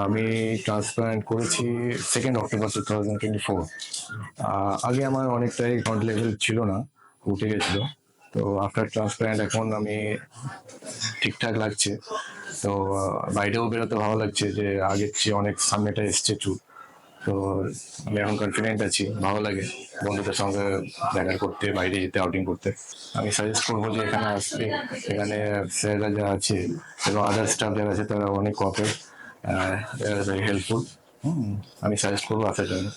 আমি ট্রান্সপ্লান্ট করেছি 2 অক্টোবর 2024। আগে আমার অনেকটাই কাউন্ট লেভেল ছিল না, উঠে গেছিল। তো আফটার ট্রান্সপ্লান্ট এখন আমি ঠিকঠাক লাগছে। তো বাইরেও বেরোতে ভালো লাগছে, যে আগের চেয়ে অনেক সামনেটা এসছে চুল। তো আমি এখন কনফিডেন্ট আছি, ভালো লাগে বন্ধুদের সঙ্গে দেখা করতে, বাইরে যেতে, আউটিং করতে। আমি সাজেস্ট করবো যে এখানে আসবে। এখানে স্যাররা যা আছে এবং আদার স্টাফ যারা আছে তারা অনেক কোঅপারেট, ভেরি হেল্পফুল। আমি সাজেস্ট করবো আসার জন্য।